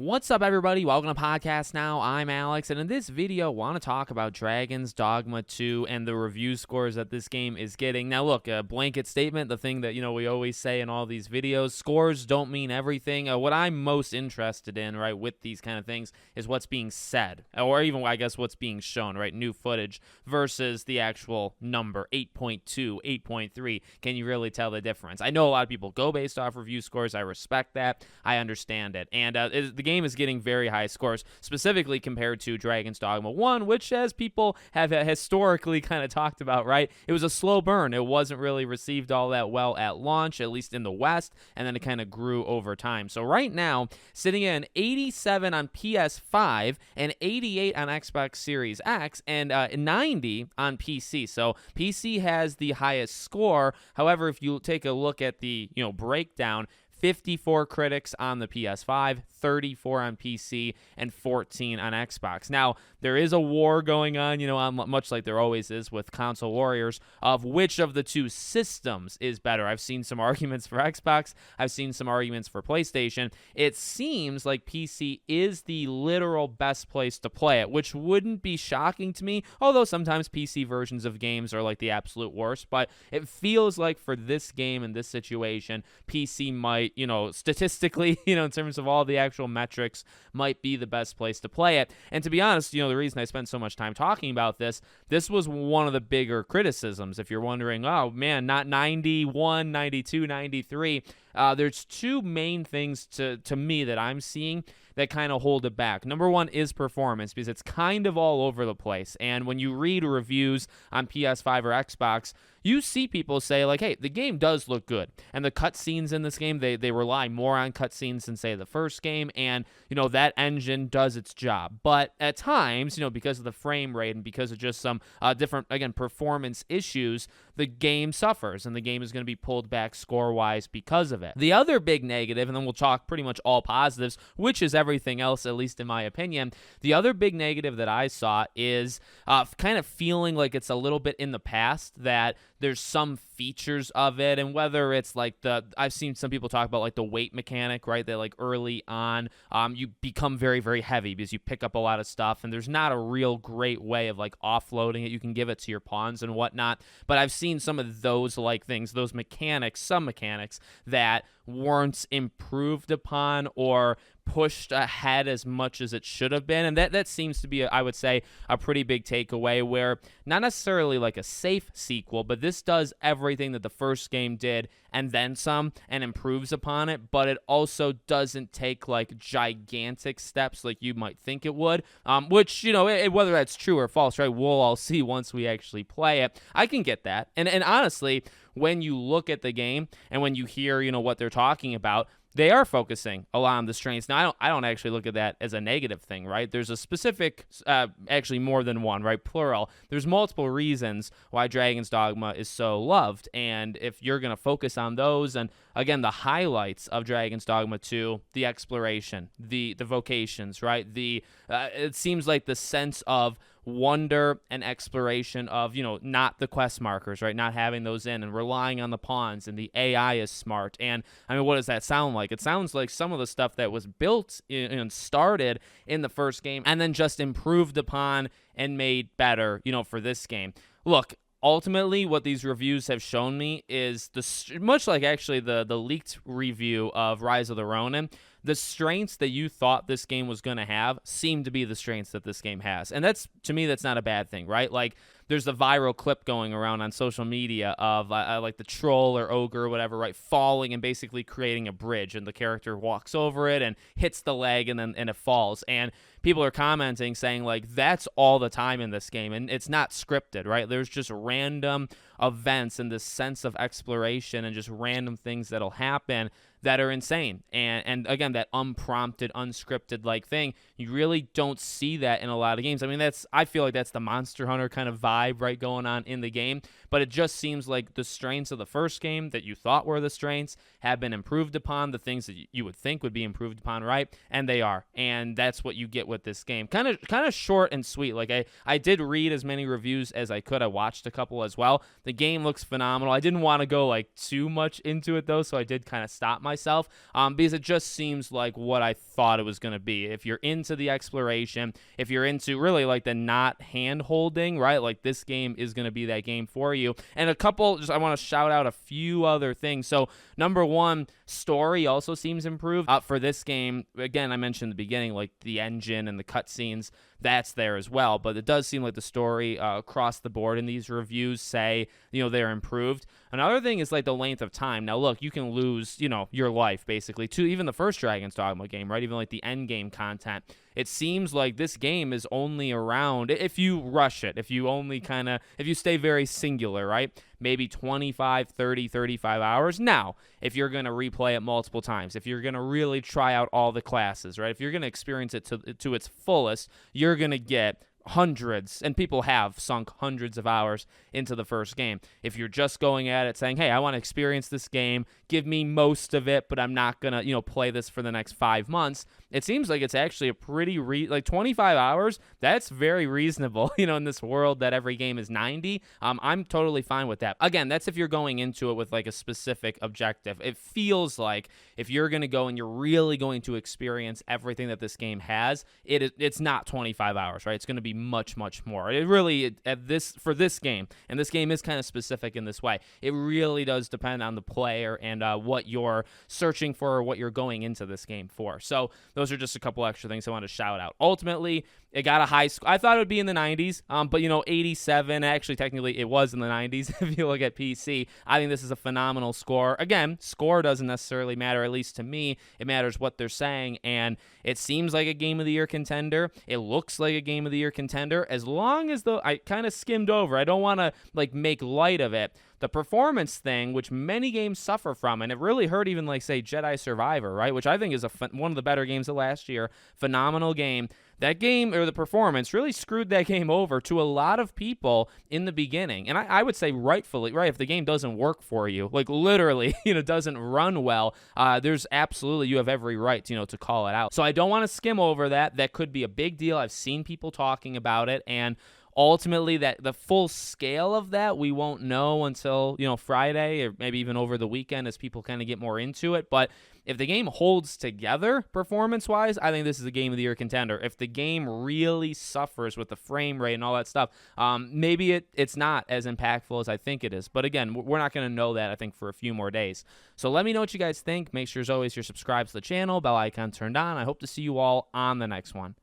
What's up, everybody? Welcome to Podcast Now. I'm Alex, and in this video, I want to talk about Dragon's Dogma 2 and the review scores that this game is getting. Now, look, a blanket statement, the thing that, we always say in all these videos, scores don't mean everything. What I'm most interested in, right, with these kind of things is what's being said, or even, I guess, what's being shown, right, new footage versus the actual number, 8.2, 8.3. Can you really tell the difference? I know a lot of people go based off review scores. I respect that. I understand it. And the game is getting very high scores, specifically compared to Dragon's Dogma 1, which, as people have historically kind of talked about, right, it was a slow burn. It wasn't really received all that well at launch, at least in the West, and then it kind of grew over time. So right now, sitting at an 87 on PS5 and 88 on Xbox Series X and 90 on PC. So PC has the highest score. However, if you take a look at the breakdown, 54 critics on the PS5, 34 on PC, and 14 on Xbox. Now, there is a war going on, much like there always is with console warriors, of which of the two systems is better. I've seen some arguments for Xbox. I've seen some arguments for PlayStation. It seems like PC is the literal best place to play it, which wouldn't be shocking to me, although sometimes PC versions of games are like the absolute worst. But it feels like for this game and this situation, PC might, statistically, in terms of all the actual metrics, might be the best place to play it. And to be honest, the reason I spent so much time talking about this was one of the bigger criticisms. If you're wondering, oh man, not 91, 92, 93, there's two main things to me that I'm seeing that kind of hold it back. Number one is performance, because it's kind of all over the place. And when you read reviews on PS5 or Xbox, you see people say, like, hey, the game does look good. And the cutscenes in this game, they rely more on cutscenes than, say, the first game. And, that engine does its job. But at times, because of the frame rate and because of just some different, again, performance issues, the game suffers. And the game is going to be pulled back score-wise because of it. The other big negative, and then we'll talk pretty much all positives, which is everything else, at least in my opinion. The other big negative that I saw is kind of feeling like it's a little bit in the past, that there's some features of it, and whether it's like I've seen some people talk about like the weight mechanic, right? That like early on, you become very, very heavy because you pick up a lot of stuff, and there's not a real great way of like offloading it. You can give it to your pawns and whatnot, but I've seen some of those like things, those mechanics, some mechanics that weren't improved upon or pushed ahead as much as it should have been. And that seems to be, I would say, a pretty big takeaway, where not necessarily like a safe sequel, but this does everything that the first game did and then some, and improves upon it, but it also doesn't take like gigantic steps like you might think it would, which, whether that's true or false, right, we'll all see once we actually play it. I can get that. And honestly, when you look at the game and when you hear, what they're talking about, they are focusing a lot on the strengths. Now, I don't actually look at that as a negative thing, right? There's a specific, actually more than one, right? Plural. There's multiple reasons why Dragon's Dogma is so loved. And if you're going to focus on those, and again, the highlights of Dragon's Dogma 2, the exploration, the vocations, right? It seems like the sense of wonder and exploration of, not the quest markers, right? Not having those in and relying on the pawns, and the AI is smart. And I mean, what does that sound like? It sounds like some of the stuff that was built and started in the first game and then just improved upon and made better, for this game. Look, ultimately, what these reviews have shown me is much like actually the leaked review of Rise of the Ronin, the strengths that you thought this game was going to have seem to be the strengths that this game has. And to me, that's not a bad thing, right? Like, there's the viral clip going around on social media of like the troll or ogre or whatever, right, falling and basically creating a bridge, and the character walks over it and hits the leg, and it falls. And people are commenting saying like, that's all the time in this game, and it's not scripted, right? There's just random events and this sense of exploration and just random things that'll happen that are insane. And again, that unprompted, unscripted like thing, you really don't see that in a lot of games. I mean, I feel like that's the Monster Hunter kind of vibe, right, going on in the game. but it just seems like the strengths of the first game that you thought were the strengths have been improved upon, the things that you would think would be improved upon, right? And they are. And that's what you get with this game. Kind of short and sweet. Like I did read as many reviews as I could. I watched a couple as well. The game looks phenomenal. I didn't want to go like too much into it though, so I did kind of stop myself because it just seems like what I thought it was going to be. If you're into the exploration, if you're into really like the not hand holding, right? Like this game is going to be that game for you. And a couple, just I want to shout out a few other things. So number one, story also seems improved for this game. Again, I mentioned in the beginning, like the engine and the cutscenes, that's there as well. But it does seem like the story across the board in these reviews say, they're improved. Another thing is like the length of time. Now, look, you can lose, your life basically to even the first Dragon's Dogma game, right? Even like the end game content. It seems like this game is only around, if you rush it, if you stay very singular, right? Maybe 25, 30, 35 hours. Now, if you're going to replay it multiple times, if you're going to really try out all the classes, right? If you're going to experience it to its fullest, you're going to get hundreds, and people have sunk hundreds of hours into the first game. If you're just going at it saying, hey, I want to experience this game, give me most of it, but I'm not going to, play this for the next 5 months, it seems like it's actually a pretty, 25 hours, that's very reasonable, in this world that every game is 90. I'm totally fine with that. Again, that's if you're going into it with like a specific objective. It feels like if you're going to go and you're really going to experience everything that this game has, it's not 25 hours, right? It's going to be much, much more. It really, for this game, and this game is kind of specific in this way, it really does depend on the player and what you're searching for or what you're going into this game for. So those are just a couple extra things I want to shout out. Ultimately, it got a high score. I thought it would be in the 90s, but 87. Actually, technically, it was in the 90s if you look at PC. I think this is a phenomenal score. Again, score doesn't necessarily matter, at least to me. It matters what they're saying, and it seems like a Game of the Year contender. It looks like a Game of the Year contender, as long as I kind of skimmed over. I don't want to make light of it. The performance thing, which many games suffer from, and it really hurt even say Jedi Survivor, right? Which I think is one of the better games of last year. Phenomenal game. That game, or the performance, really screwed that game over to a lot of people in the beginning. And I would say rightfully, right, if the game doesn't work for you, literally, doesn't run well, there's absolutely, you have every right, to call it out. So I don't want to skim over that. That could be a big deal. I've seen people talking about it, and ultimately, that the full scale of that we won't know until Friday, or maybe even over the weekend as people kind of get more into it. But if the game holds together performance-wise, I think this is a Game of the Year contender. If the game really suffers with the frame rate and all that stuff, maybe it's not as impactful as I think it is. But again, we're not going to know that, I think, for a few more days. So let me know what you guys think. Make sure, as always, you're subscribed to the channel, bell icon turned on. I hope to see you all on the next one.